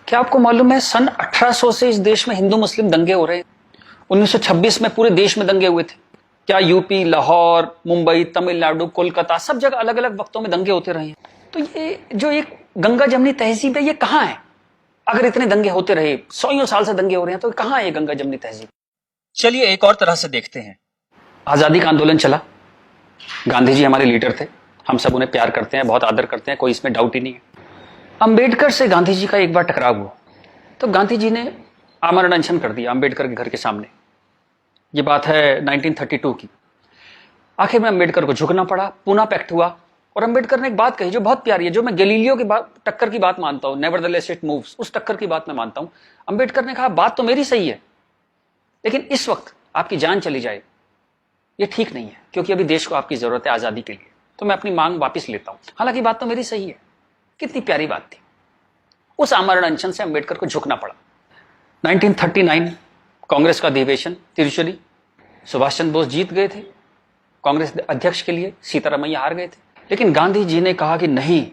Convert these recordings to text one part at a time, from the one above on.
क्या आपको मालूम है सन 1800 से इस देश में हिंदू मुस्लिम दंगे हो रहे हैं। 1926 में पूरे देश में दंगे हुए थे। क्या यूपी, लाहौर, मुंबई, तमिलनाडु, कोलकाता सब जगह अलग अलग वक्तों में दंगे होते रहे हैं। तो ये जो एक गंगा जमनी तहजीब है ये कहाँ है? अगर इतने दंगे होते रहे, सौ साल से दंगे हो रहे हैं, तो कहाँ है ये गंगा जमनी तहजीब? चलिए एक और तरह से देखते हैं। आजादी का आंदोलन चला, गांधी जी हमारे लीडर थे, हम सब उन्हें प्यार करते हैं, बहुत आदर करते हैं, कोई इसमें डाउट ही नहीं है। अंबेडकर से गांधी जी का एक बार टकराव हुआ तो गांधी जी ने आमरण अनशन कर दिया अंबेडकर के घर के सामने। ये बात है 1932 की। आखिर में अंबेडकर को झुकना पड़ा, पूना पैक्ट हुआ और अंबेडकर ने एक बात कही जो बहुत प्यारी है, जो मैं गैलीलियो की बात टक्कर की बात मानता हूं, नेवरदलेस इट मूव्स, उस टक्कर की बात मैं मानता हूं। अंबेडकर ने कहा बात तो मेरी सही है, लेकिन इस वक्त आपकी जान चली जाए ये ठीक नहीं है, क्योंकि अभी देश को आपकी जरूरत है आजादी के लिए, तो मैं अपनी मांग वापस लेता हूं। हालांकि बात तो मेरी सही है। कितनी प्यारी बात थी। उस आमरण अनशन से अंबेडकर को झुकना पड़ा। 1939 कांग्रेस का अधिवेशन तिरुचुरी, सुभाष चंद्र बोस जीत गए थे कांग्रेस अध्यक्ष के लिए, सीतारामैया हार गए थे। लेकिन गांधी जी ने कहा कि नहीं,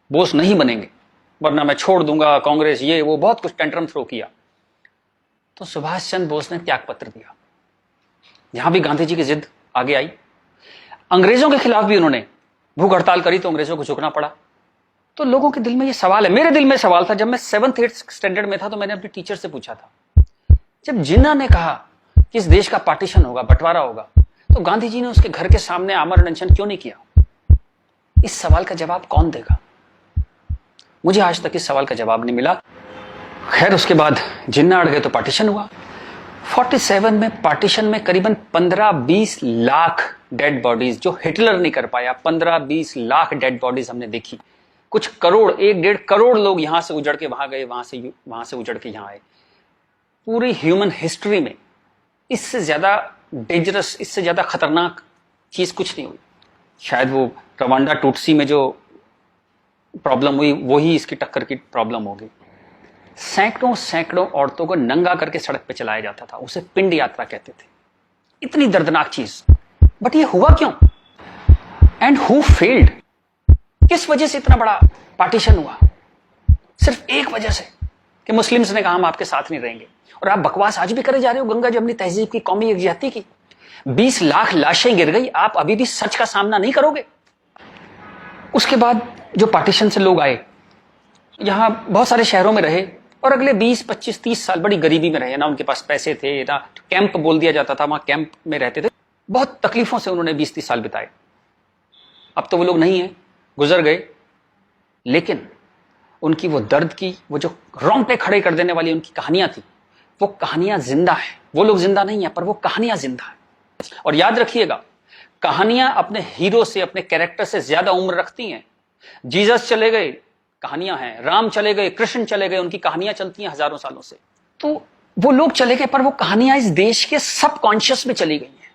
बोस नहीं बनेंगे वरना मैं छोड़ दूंगा कांग्रेस, ये वो बहुत कुछ टेंट्रम थ्रो किया। तो सुभाष चंद्र बोस ने त्याग पत्र दिया। यहां भी गांधी जी की जिद आगे आई। अंग्रेजों के खिलाफ भी उन्होंने भूख हड़ताल करी तो अंग्रेजों को झुकना पड़ा। तो लोगों के दिल में ये सवाल है, मेरे दिल में सवाल था, जब मैं 7th 8th स्टैंडर्ड में था तो मैंने अपने टीचर से पूछा था, जब जिन्ना ने कहा कि इस देश का पार्टीशन होगा, बंटवारा होगा, तो गांधी जी ने उसके घर के सामने आमरण अनशन क्यों नहीं किया? इस सवाल का जवाब कौन देगा? मुझे आज तक इस सवाल का जवाब नहीं मिला। खैर उसके बाद जिन्ना अड़ गए तो पार्टीशन हुआ। 47 में पार्टीशन में करीबन 15-20 लाख डेड बॉडीज, जो हिटलर नहीं कर पाया, 15-20 लाख डेड बॉडीज हमने देखी। कुछ करोड़, 1-1.5 करोड़ लोग यहां से उजड़ के वहां गए, वहां से उजड़ के यहां आए। पूरी ह्यूमन हिस्ट्री में इससे ज्यादा डेंजरस, इससे ज्यादा खतरनाक चीज कुछ नहीं हुई। शायद वो रवांडा टूटसी में जो प्रॉब्लम हुई वही इसकी टक्कर की प्रॉब्लम हो गई। सैकड़ों सैकड़ों औरतों को नंगा करके सड़क पे चलाया जाता था, उसे पिंड यात्रा कहते थे। इतनी दर्दनाक चीज, बट ये हुआ क्यों? And who failed? किस वजह से इतना बड़ा पार्टीशन हुआ? सिर्फ एक वजह से कि मुस्लिम्स ने कहा हम आपके साथ नहीं रहेंगे। और आप बकवास आज भी करे जा रहे हो गंगा जमनी तहजीब की, कौमी यकजहती की। 20 लाख लाशें गिर गई, आप अभी भी सच का सामना नहीं करोगे? उसके बाद जो पार्टीशन से लोग आए, यहां बहुत सारे शहरों में रहे और अगले 20, 25, 30 साल बड़ी गरीबी में रहे। ना उनके पास पैसे थे, ना कैंप बोल दिया जाता था, वहां कैंप में रहते थे। बहुत तकलीफों से उन्होंने 20-30 साल बिताए। अब तो वो लोग नहीं है, गुजर गए, लेकिन उनकी वो दर्द की, वो जो रोंगटे खड़े कर देने वाली उनकी कहानियां थी, वो कहानियां जिंदा है। वो लोग जिंदा नहीं है, पर वो कहानियां जिंदा है। और याद रखिएगा, कहानियां अपने हीरो से, अपने कैरेक्टर से ज्यादा उम्र रखती हैं। जीसस चले गए, कहानियां हैं। राम चले गए, कृष्ण चले गए, उनकी कहानियां चलती हैं हजारों सालों से। तो वो लोग चले गए, पर वो कहानियां इस देश के सबकॉन्शियस में चली गई हैं।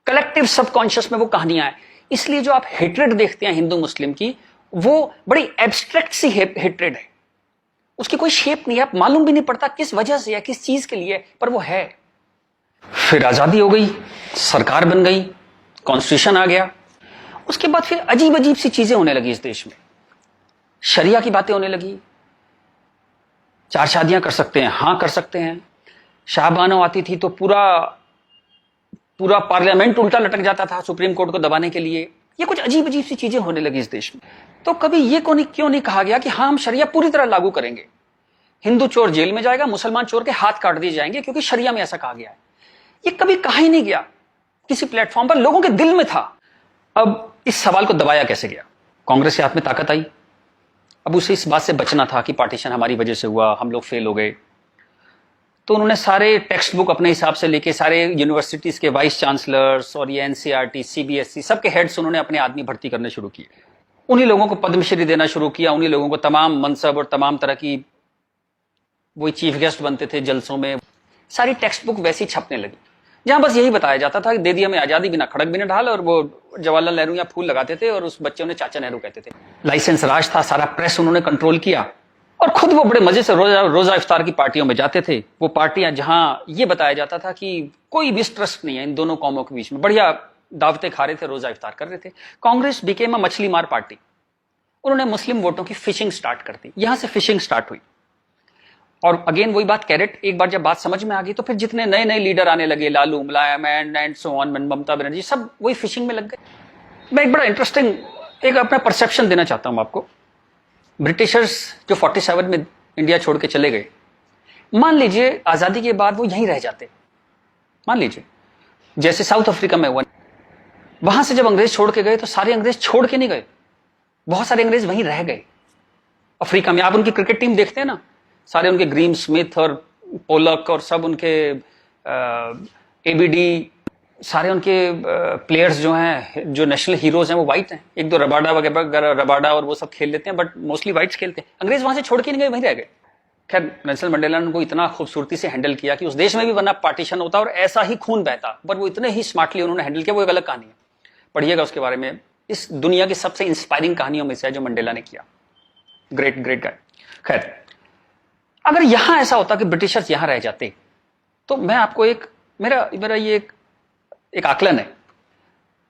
कलेक्टिव सबकॉन्शियस में वो कहानियां हैं। इसलिए जो आप हेट्रेड देखते हैं हिंदू मुस्लिम की, वो बड़ी एब्स्ट्रैक्ट सी हेट्रेड है। उसकी कोई शेप नहीं है, आप मालूम भी नहीं पड़ता किस वजह से या किस चीज के लिए, पर वो है। फिर आजादी हो गई, सरकार बन गई, कॉन्स्टिट्यूशन आ गया। उसके बाद फिर अजीब अजीब सी चीजें होने लगी इस देश में। शरिया की बातें होने लगी। 4 शादियां कर सकते हैं, हां कर सकते हैं। शाहबानो आती थी तो पूरा पार्लियामेंट उल्टा लटक जाता था सुप्रीम कोर्ट को दबाने के लिए। ये कुछ अजीब अजीब सी चीजें होने लगी इस देश में। तो कभी ये क्यों नहीं कहा गया कि हाँ हम शरिया पूरी तरह लागू करेंगे, हिंदू चोर जेल में जाएगा, मुसलमान चोर के हाथ काट दिए जाएंगे, क्योंकि शरिया में ऐसा कहा गया है। ये कभी कहा ही नहीं गया किसी प्लेटफॉर्म पर, लोगों के दिल में था। अब इस सवाल को दबाया कैसे गया? कांग्रेस के हाथ में ताकत आई। अब उसे इस बात से बचना था कि पार्टीशन हमारी वजह से हुआ, हम लोग फेल हो गए। तो उन्होंने सारे टेक्स्ट बुक अपने हिसाब से लेके, सारे यूनिवर्सिटीज के वाइस चांसलर्स और ये एनसीईआरटी, सीबीएसई, सबके हेड्स उन्होंने अपने आदमी भर्ती करने शुरू किए। उन्हीं लोगों को पद्मश्री देना शुरू किया, उन्हीं लोगों को तमाम मनसब और तमाम तरह की, वही चीफ गेस्ट बनते थे जलसों में। सारी टेक्स्ट बुक वैसी छपने लगी, जहां बस यही बताया जाता था कि दे दिया हमें आजादी, बिना खड़क बिना ढाल। और वो जवाहरलाल नेहरू या फूल लगाते थे और उस बच्चों ने चाचा नेहरू कहते थे। लाइसेंस राज था, सारा प्रेस उन्होंने कंट्रोल किया। और खुद वो बड़े मजे से रोजा इफ्तार की पार्टियों में जाते थे। वो पार्टियां जहां ये बताया जाता था कि कोई मिसट्रस्ट नहीं है इन दोनों कौमों के बीच में, बढ़िया दावतें खा रहे थे, रोजा इफ्तार कर रहे थे। कांग्रेस बिकेम अ मछली मार पार्टी। उन्होंने मुस्लिम वोटों की फिशिंग स्टार्ट कर दी, यहां से फिशिंग स्टार्ट हुई। और अगेन वही बात, कैरेट, एक बार जब बात समझ में आ गई तो फिर जितने नए नए लीडर आने लगे, लालू, मुलायम and so on, Mamata Banerjee, सब वही फिशिंग में लग गए। मैं एक बड़ा इंटरेस्टिंग एक अपना परसेप्शन देना चाहता हूं आपको। ब्रिटिशर्स जो 47 में इंडिया छोड़ के चले गए, मान लीजिए आजादी के बाद वो यहीं रह जाते, मान लीजिए जैसे साउथ अफ्रीका में हुआ, वहां से जब अंग्रेज छोड़ के गए तो सारे अंग्रेज छोड़ के नहीं गए, बहुत सारे अंग्रेज वहीं रह गए अफ्रीका में। आप उनकी क्रिकेट टीम देखते हैं ना, सारे उनके ग्रीम स्मिथ और पोलक और सब उनके एबीडी, सारे उनके प्लेयर्स जो हैं, जो नेशनल हीरोज हैं, वो वाइट हैं। एक दो रबाडा वगैरह, रबाडा और वो सब खेल लेते हैं, बट मोस्टली वाइट्स खेलते हैं। अंग्रेज वहां से छोड़ के नहीं गए, वहीं रह गए। खैर नेल्सन मंडेला ने उनको इतना खूबसूरती से हैंडल किया कि उस देश में भी वरना पार्टीशन होता और ऐसा ही खून बहता, पर वो इतने ही स्मार्टली उन्होंने हैंडल किया। वो एक अलग कहानी है, पढ़िएगा उसके बारे में। इस दुनिया की सबसे इंस्पायरिंग कहानियों में से है जो मंडेला ने किया। Great great guy. खैर, अगर यहां ऐसा होता कि ब्रिटिशर्स यहां रह जाते, तो मैं आपको मेरा ये एक आकलन है,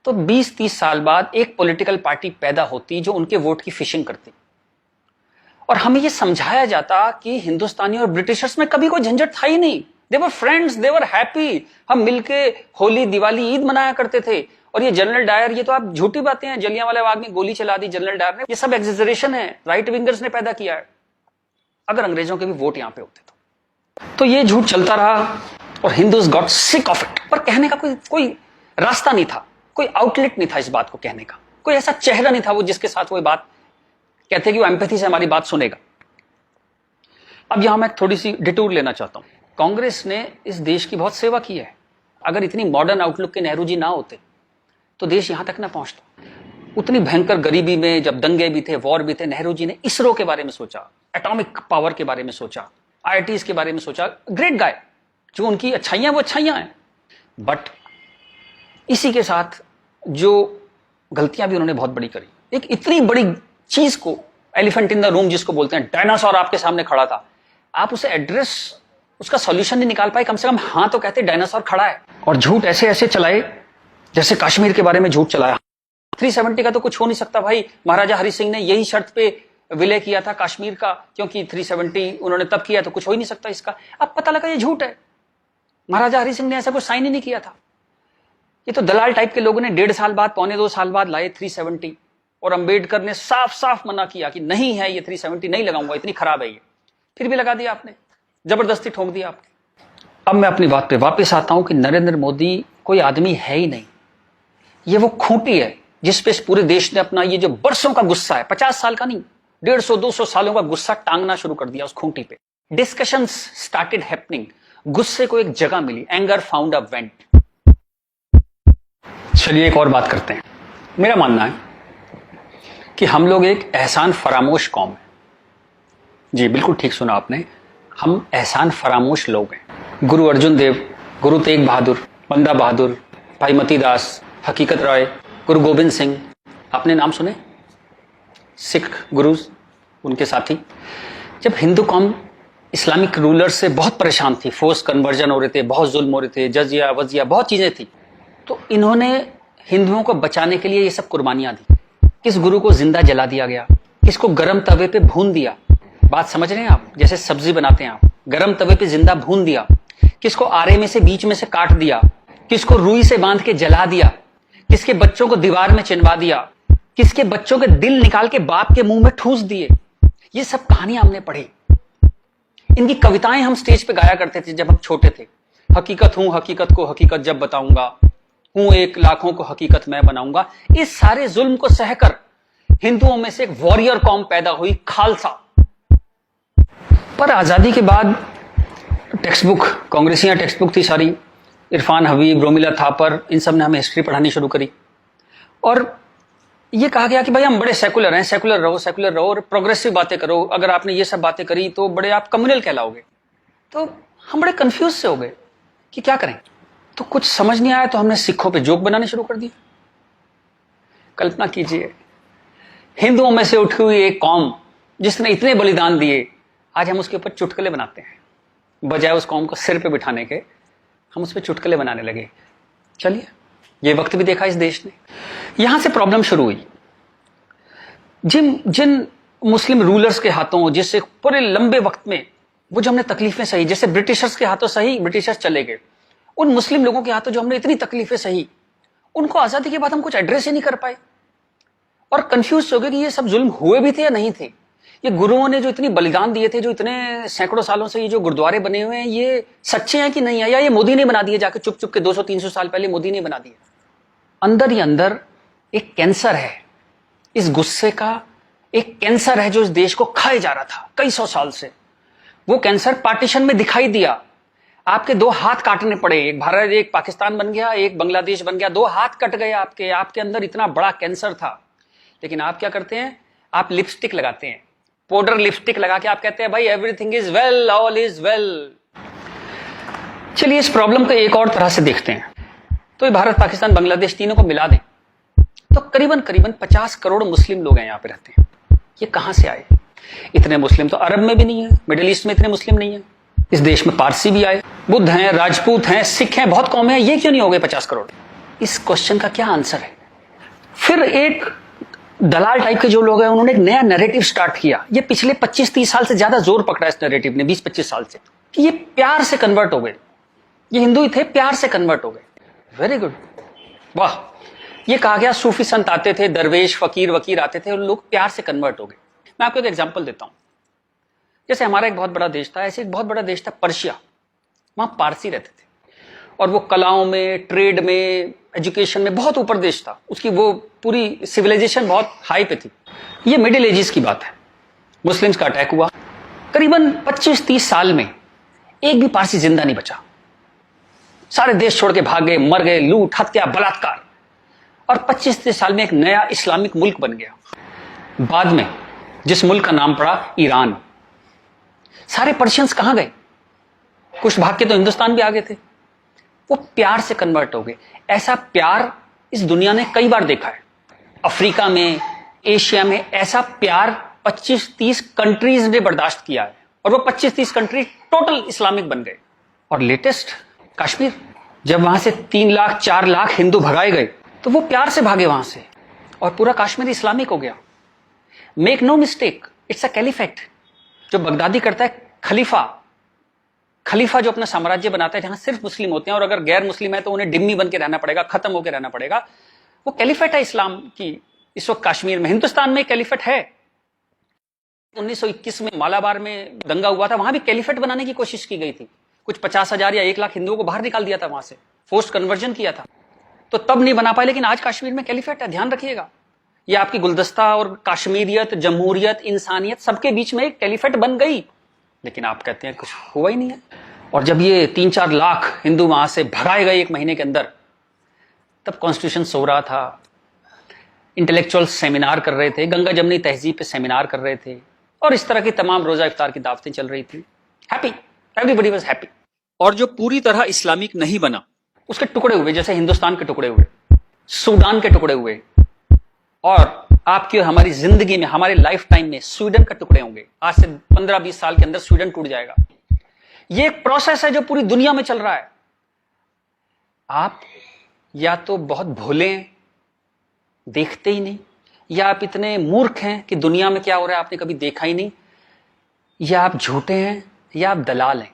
तो 20-30 साल बाद एक पॉलिटिकल पार्टी पैदा होती जो उनके वोट की फिशिंग करती, और हमें यह समझाया जाता कि हिंदुस्तानी और ब्रिटिशर्स में कभी कोई झंझट था ही नहीं। They were friends, they were happy. हम मिलके होली, दिवाली, ईद मनाया करते थे। और ये जनरल डायर, ये तो आप झूठी बातें हैं, जलियांवाला बाग में गोली चला दी जनरल डायर ने, ये सब एग्जेजरेशन है, राइट विंगर्स ने पैदा किया है। अगर अंग्रेजों के भी वोट यहां पे होते तो ये झूठ चलता रहा और Hindus got sick of it. पर कहने का कोई रास्ता नहीं था, कोई आउटलेट नहीं था इस बात को कहने का, कोई ऐसा चेहरा नहीं था वो जिसके साथ वो बात कहते कि वो एम्पैथी से हमारी बात सुनेगा। अब यहां मैं थोड़ी सी डिटूर लेना चाहता हूं। कांग्रेस ने इस देश की बहुत सेवा की है। अगर इतनी मॉडर्न आउटलुक के नेहरू जी ना होते तो देश यहां तक ना पहुंचता। उतनी भयंकर गरीबी में जब दंगे भी थे, वॉर भी थे, नेहरू जी ने इसरो के बारे में सोचा, एटॉमिक पावर के बारे में सोचा, आईआईटीज के बारे में सोचा। Great guy. जो उनकी अच्छाइयां वो अच्छाइयां हैं, बट इसी के साथ जो गलतियां भी उन्होंने बहुत बड़ी करी। एक इतनी बड़ी चीज को, एलिफेंट इन द रूम जिसको बोलते हैं, डायनासोर आपके सामने खड़ा था, आप उसे एड्रेस, उसका सॉल्यूशन नहीं निकाल पाए। कम से कम हाँ तो कहते डायनासोर खड़ा है। और झूठ ऐसे ऐसे चलाए, जैसे कश्मीर के बारे में झूठ चलाया। 370 का तो कुछ हो नहीं सकता भाई। महाराजा हरि सिंह ने यही शर्त पे विलय किया था कश्मीर का, क्योंकि 370 उन्होंने तब किया, तो कुछ हो ही नहीं सकता इसका। अब पता लगा ये झूठ है, महाराजा हरि सिंह ने ऐसा कुछ साइन ही नहीं किया था। ये तो दलाल टाइप के लोगों ने 1.5 साल बाद, 1.25 साल बाद लाए 370, और अंबेडकर ने साफ साफ मना किया कि नहीं है ये 370 नहीं लगाऊंगा, इतनी खराब है ये। फिर भी लगा दिया आपने, जबरदस्ती ठोक दिया आपने। अब मैं अपनी बात पे वापस आता हूं कि नरेंद्र मोदी कोई आदमी है ही नहीं, ये वो खूंटी है जिस पे इस पूरे देश ने अपना ये जो बरसों का गुस्सा है, 50 साल का नहीं, 150-200 सालों का गुस्सा टांगना शुरू कर दिया उस खूंटी पे। डिस्कशंस स्टार्टेड हैपनिंग, गुस्से को एक जगह मिली, एंगर फाउंड अ वेंट। चलिए एक और बात करते हैं। मेरा मानना है कि हम लोग एक एहसान फरामोश कौम है। जी बिल्कुल ठीक सुना आपने, हम एहसान फरामोश लोग हैं। गुरु अर्जुन देव, गुरु तेग बहादुर, बंदा बहादुर, भाई मती दास, हकीकत राय, गुरु गोविंद सिंह, आपने नाम सुने, सिख गुरुज, उनके साथी। जब हिंदू कौम इस्लामिक रूलर से बहुत परेशान थी, फोर्स कन्वर्जन हो रहे थे, बहुत जुल्म हो रहे थे, जजिया वजिया बहुत चीजें थी, तो इन्होंने हिंदुओं को बचाने के लिए ये सब कुर्बानियां दी। किस गुरु को जिंदा जला दिया गया, किसको गर्म तवे पे भून दिया, बात समझ रहे हैं आप, जैसे सब्जी बनाते हैं आप, गर्म तवे पे जिंदा भून दिया, किसको आरे में से बीच में से काट दिया, किसको रुई से बांध के जला दिया, किसके बच्चों को दीवार में चिनवा दिया, किसके बच्चों के दिल निकाल के बाप के मुंह में ठूस दिए। ये सब कहानियां हमने पढ़ी। इनकी कविताएं हम स्टेज पे गाया करते थे जब हम छोटे थे। हकीकत हूं, हकीकत को हकीकत जब बताऊंगा, हूं एक लाखों को हकीकत मैं बनाऊंगा। इस सारे जुल्म को सहकर हिंदुओं में से एक वॉरियर कौम पैदा हुई, खालसा। पर आजादी के बाद टेक्स्ट बुक, कांग्रेसियां टेक्स्ट बुक थी सारी, इरफान हबीब, रोमिला थापर, इन सब ने हमें हिस्ट्री पढ़ानी शुरू करी, और ये कहा गया कि भाई हम बड़े सेकुलर हैं, सेकुलर रहो और प्रोग्रेसिव बातें करो। अगर आपने ये सब बातें करी तो बड़े आप कम्युनल कहलाओगे। तो हम बड़े कंफ्यूज से हो गए कि क्या करें। तो कुछ समझ नहीं आया तो हमने सिखों पे जोक बनाने शुरू कर दिए। कल्पना कीजिए, हिंदुओं में से उठी हुई एक कौम जिसने इतने बलिदान दिए, आज हम उसके ऊपर चुटकुले बनाते हैं। बजाय उस कौम को सिर पे बिठाने के हम उस पर चुटकुले बनाने लगे। चलिए, ये वक्त भी देखा इस देश ने। यहां से प्रॉब्लम शुरू हुई। जिन जिन मुस्लिम रूलर्स के हाथों, जिससे पूरे लंबे वक्त में वो जो हमने तकलीफें सही, जैसे ब्रिटिशर्स के हाथों सही, ब्रिटिशर्स चले गए, उन मुस्लिम लोगों के हाथों जो हमने इतनी तकलीफें सही, उनको आजादी के बाद हम कुछ एड्रेस ही नहीं कर पाए और कंफ्यूज हो गए कि ये सब जुल्म हुए भी थे या नहीं थे। ये गुरुओं ने जो इतनी बलिदान दिए थे, जो इतने सैकड़ों सालों से ये जो गुरुद्वारे बने हुए हैं, ये सच्चे हैं कि नहीं है, या ये मोदी ने बना दिए जाके चुप चुप के 200-300 साल पहले मोदी ने बना दिए। अंदर ही अंदर एक कैंसर है, इस गुस्से का एक कैंसर है जो इस देश को खाए जा रहा था कई सौ साल से। वो कैंसर पार्टीशन में दिखाई दिया, आपके दो हाथ काटने पड़े, एक भारत एक पाकिस्तान बन गया, एक बांग्लादेश बन गया, दो हाथ कट गए आपके अंदर इतना बड़ा कैंसर था। लेकिन आप क्या करते हैं, आप लिपस्टिक लगाते हैं, पाउडर लिपस्टिक लगा के आप कहते हैं भाई everything is well, all is well. चलिए इस प्रॉब्लम को एक और तरह से देखते हैं। तो ये भारत पाकिस्तान बांग्लादेश तीनों को मिला दें तो करीबन 50 करोड़ मुस्लिम लोग हैं यहाँ पे रहते हैं। ये कहां से आए? इतने मुस्लिम तो अरब में भी नहीं है, मिडिल ईस्ट में इतने मुस्लिम नहीं है। इस देश में पारसी भी आए, बुद्ध हैं, राजपूत हैं, सिख हैं, बहुत कौमें हैं, ये क्यों नहीं हो गए 50 करोड़? इस क्वेश्चन का क्या आंसर है? फिर एक दलाल टाइप के जो लोग हैं उन्होंने एक नया नैरेटिव स्टार्ट किया। ये पिछले 25-30 साल से ज्यादा जोर पकड़ा इस नैरेटिव ने, 20-25 साल से, कि ये प्यार से कन्वर्ट हो गए, ये हिंदू ही थे, प्यार से कन्वर्ट हो गए। वेरी गुड, वाह। ये कहा गया सूफी संत आते थे, दरवेश फकीर वकीर आते थे, उन लोग प्यार से कन्वर्ट हो गए। मैं आपको एक एग्जांपल देता हूं। जैसे हमारा एक बहुत बड़ा देश था, ऐसे एक बहुत बड़ा देश था पर्शिया, वहां पारसी रहते थे और वो कलाओं में, ट्रेड में, एजुकेशन में बहुत ऊपर देश था, उसकी वो पूरी सिविलाइजेशन बहुत हाई पे थी। ये मिडिल एजेस की बात है, मुस्लिम्स का अटैक हुआ, करीबन 25-30 साल में एक भी पारसी जिंदा नहीं बचा, सारे देश छोड़ के भाग गए, मर गए, लूट हत्या बलात्कार, और 25-30 साल में एक नया इस्लामिक मुल्क बन गया। बाद में जिस मुल्क का नाम पड़ा ईरान। सारे पर्शियंस कहां गए? कुछ भाग के तो हिंदुस्तान भी आ गए थे। वो प्यार से कन्वर्ट हो गए। ऐसा प्यार इस दुनिया ने कई बार देखा है, अफ्रीका में, एशिया में, ऐसा प्यार 25-30 कंट्रीज ने बर्दाश्त किया है और वो 25-30 कंट्री टोटल इस्लामिक बन गए। और लेटेस्ट कश्मीर, जब वहां से 3 लाख 4 लाख हिंदू भगाए गए तो वो प्यार से भागे वहां से और पूरा कश्मीर इस्लामिक हो गया। Make no mistake, it's a caliphate. जो बगदादी करता है खलीफा जो अपना साम्राज्य बनाता है जहां सिर्फ मुस्लिम होते हैं और अगर गैर मुस्लिम है तो उन्हें डिम्मी बन के रहना पड़ेगा, खत्म होकर रहना पड़ेगा, वो कैलिफेट है इस्लाम की। इस वक्त कश्मीर में, हिंदुस्तान में कैलिफेट है। 1921 में मालाबार में दंगा हुआ था, वहां भी कैलिफेट बनाने की कोशिश की गई थी। कुछ 50,000 या 1 लाख हिंदुओं को बाहर निकाल दिया था वहां से, फोर्स्ड कन्वर्जन किया था, तो तब नहीं बना पाए। लेकिन आज कश्मीर में कैलिफेट है, ध्यान रखिएगा। ये आपकी गुलदस्ता और कश्मीरियत, जमहूरियत, इंसानियत सबके बीच में एक कैलिफेट बन गई। लेकिन आप कहते हैं कुछ हुआ ही नहीं है। और जब ये 3-4 लाख हिंदू वहां से भगाए गए 1 महीने के अंदर, तब कॉन्स्टिट्यूशन सो रहा था, इंटेलेक्चुअल सेमिनार कर रहे थे, गंगा जमनी तहजीब पे सेमिनार कर रहे थे और इस तरह की तमाम रोजा इफ्तार की दावतें चल रही थी। Happy, everybody was happy. और जो पूरी तरह इस्लामिक नहीं बना, उसके टुकड़े हुए, जैसे हिंदुस्तान के टुकड़े हुए, सूडान के टुकड़े हुए, और आपकी और हमारी जिंदगी में, हमारे लाइफ टाइम में स्वीडन के टुकड़े होंगे। आज से 15-20 साल के अंदर स्वीडन टूट जाएगा। ये एक प्रोसेस है जो पूरी दुनिया में चल रहा है। आप या तो बहुत भोले हैं, देखते ही नहीं, या आप इतने मूर्ख हैं कि दुनिया में क्या हो रहा है आपने कभी देखा ही नहीं, या आप झूठे हैं, या आप दलाल हैं।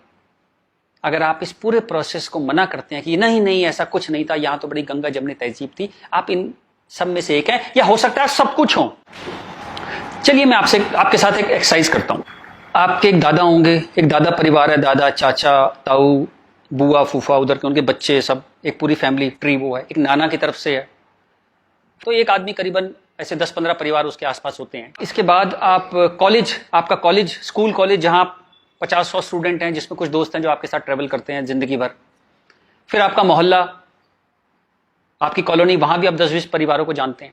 अगर आप इस पूरे प्रोसेस को मना करते हैं कि नहीं ऐसा कुछ नहीं था, यहां तो बड़ी गंगा जमनी तहजीब थी, आप इन सब में से एक है, या हो सकता है सब कुछ हो। चलिए मैं आपके साथ एक एक्सरसाइज करता हूं। आपके एक दादा होंगे, एक दादा परिवार है, दादा, चाचा, ताऊ, बुआ, फूफा, उधर के उनके बच्चे, सब एक पूरी फैमिली ट्री वो है। एक नाना की तरफ से है, तो एक आदमी करीबन ऐसे 10-15 परिवार उसके आसपास होते हैं। इसके बाद आप कॉलेज, आपका कॉलेज, स्कूल कॉलेज, जहां 50-100 स्टूडेंट हैं, जिसमें कुछ दोस्त हैं जो आपके साथ ट्रेवल करते हैं जिंदगी भर। फिर आपका मोहल्ला, आपकी कॉलोनी, वहां भी आप 10-20 परिवारों को जानते हैं।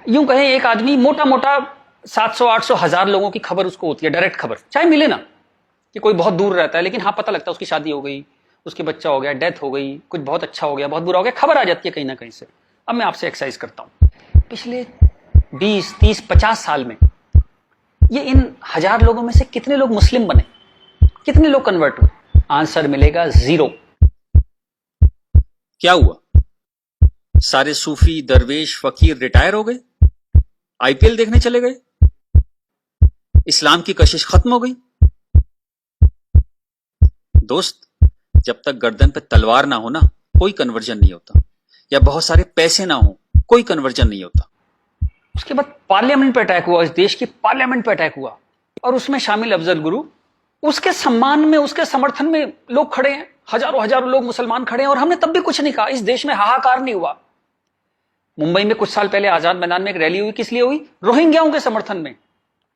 यूं कहें एक आदमी मोटा मोटा 700-800 1000 लोगों की खबर उसको होती है, डायरेक्ट खबर, चाहे मिले ना कि कोई बहुत दूर रहता है, लेकिन हाँ पता लगता है उसकी शादी हो गई, उसके बच्चा हो गया, डेथ हो गई, कुछ बहुत अच्छा हो गया, बहुत बुरा हो गया, खबर आ जाती है कहीं ना कहीं से। अब मैं आपसे एक्सरसाइज करता हूं, पिछले 20, 30, 50 साल में ये इन 1000 लोगों में से कितने लोग मुस्लिम बने, कितने लोग कन्वर्ट हुए? आंसर मिलेगा 0। क्या हुआ? सारे सूफी, दरवेश, फकीर रिटायर हो गए, आईपीएल देखने चले गए, इस्लाम की कशिश खत्म हो गई। दोस्त, जब तक गर्दन पे तलवार ना हो ना, कोई कन्वर्जन नहीं होता, या बहुत सारे पैसे ना हो, कोई कन्वर्जन नहीं होता। उसके बाद पार्लियामेंट पे अटैक हुआ, इस देश की पार्लियामेंट पे अटैक हुआ, और उसमें शामिल अफजल गुरु, उसके सम्मान में, उसके समर्थन में लोग खड़े हैं, हजारों हजारों लोग मुसलमान खड़े हैं, और हमने तब भी कुछ नहीं कहा। इस देश में हाहाकार नहीं हुआ। मुंबई में कुछ साल पहले आजाद मैदान में एक रैली हुई, किस लिए हुई? रोहिंग्याओं के समर्थन में।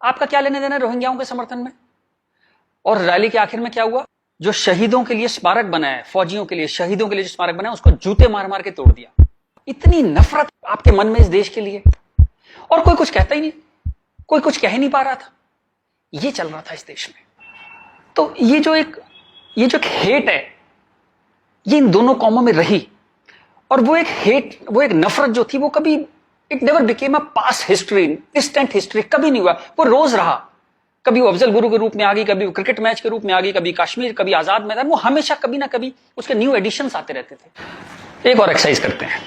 आपका क्या लेने देना रोहिंग्याओं के समर्थन में? और रैली के आखिर में क्या हुआ? जो शहीदों के लिए स्मारक बना है, फौजियों के लिए, शहीदों के लिए जो स्मारक बना है, उसको जूते मार मार के तोड़ दिया। इतनी नफरत आपके मन में इस देश के लिए, और कोई कुछ कहता ही नहीं, कोई कुछ कह ही नहीं पा रहा था। ये चल रहा था इस देश में। तो ये जो एक हेट है, ये इन दोनों कौमों में रही, और वो एक हेट, वो एक नफरत जो थी, वो कभी, it never became a past history, distant history, कभी नहीं हुआ। वो रोज रहा। कभी वो अफजल गुरु के रूप में आ गई, कभी वो क्रिकेट मैच के रूप में आ गई, कभी कश्मीर, कभी आजाद मैदान, वो हमेशा कभी ना कभी उसके न्यू एडिशंस आते रहते थे। एक और एक्सरसाइज करते हैं।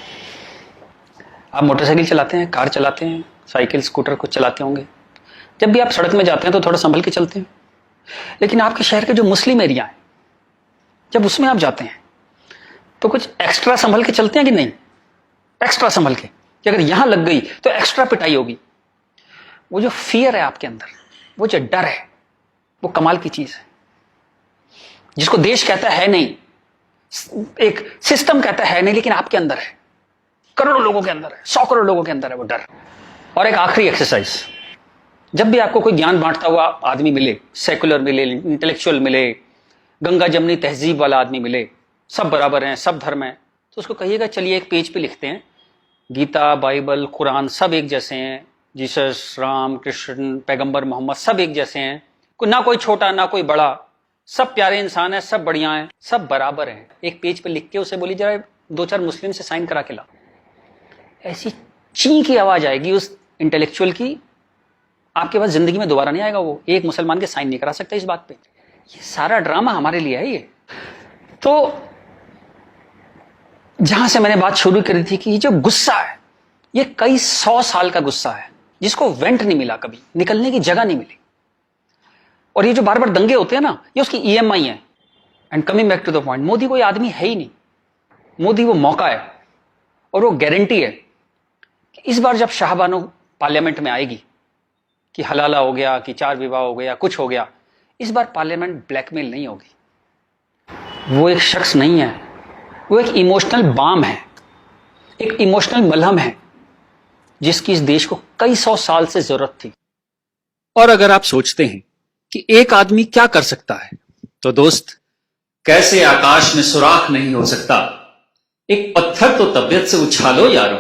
आप मोटरसाइकिल चलाते हैं, कार चलाते हैं, साइकिल, स्कूटर कुछ चलाते होंगे। जब भी आप सड़क में जाते हैं तो थोड़ा संभल के चलते हैं। लेकिन आपके शहर के जो मुस्लिम एरिया है, जब उसमें आप जाते हैं तो कुछ एक्स्ट्रा संभल के चलते हैं कि नहीं? एक्स्ट्रा संभल के, कि अगर यहां लग गई तो एक्स्ट्रा पिटाई होगी। वो जो फियर है आपके अंदर, वो जो डर है, वो कमाल की चीज है, जिसको देश कहता है नहीं, एक सिस्टम कहता है नहीं, लेकिन आपके अंदर है, करोड़ों लोगों के अंदर है, 100 करोड़ लोगों के अंदर है वो डर। और एक आखिरी एक्सरसाइज, जब भी आपको कोई ज्ञान बांटता हुआ आदमी मिले, सेकुलर मिले, इंटेलेक्चुअल मिले, गंगा जमनी तहजीब वाला आदमी मिले, सब बराबर हैं, सब धर्म है, तो उसको कहिएगा चलिए एक पेज पे लिखते हैं, गीता, बाइबल, कुरान सब एक जैसे हैं, जीसस, राम, कृष्ण, पैगंबर मोहम्मद सब एक जैसे हैं, ना कोई छोटा ना कोई बड़ा, सब प्यारे इंसान है, सब बढ़िया हैं, सब बराबर हैं। एक पेज पे लिख के उसे बोली जरा 2-4 मुस्लिम से साइन करा के ला। ऐसी ची की आवाज आएगी उस इंटेलेक्चुअल की, आपके पास जिंदगी में दोबारा नहीं आएगा। वो एक मुसलमान के साइन नहीं करा सकता इस बात पे। ये सारा ड्रामा हमारे लिए है। ये तो जहां से मैंने बात शुरू करी थी कि ये जो गुस्सा है, ये कई 100 साल का गुस्सा है, जिसको वेंट नहीं मिला, कभी निकलने की जगह नहीं मिली। और ये जो बार बार दंगे होते हैं ना, ये उसकी EMI है। And coming back to the point, Modi कोई आदमी है ही नहीं। मोदी वो मौका है, और वो गारंटी है कि इस बार जब शाहबानो पार्लियामेंट में आएगी, कि हलाला हो गया, कि 4 विवाह हो गया, कुछ हो गया, इस बार पार्लियामेंट ब्लैकमेल नहीं होगी। वो एक शख्स नहीं है, वो एक इमोशनल बाम है, एक इमोशनल मलहम है, जिसकी इस देश को कई 100 साल से जरूरत थी। और अगर आप सोचते हैं कि एक आदमी क्या कर सकता है, तो दोस्त, कैसे आकाश में सुराख नहीं हो सकता, एक पत्थर तो तबीयत से उछालो यारो।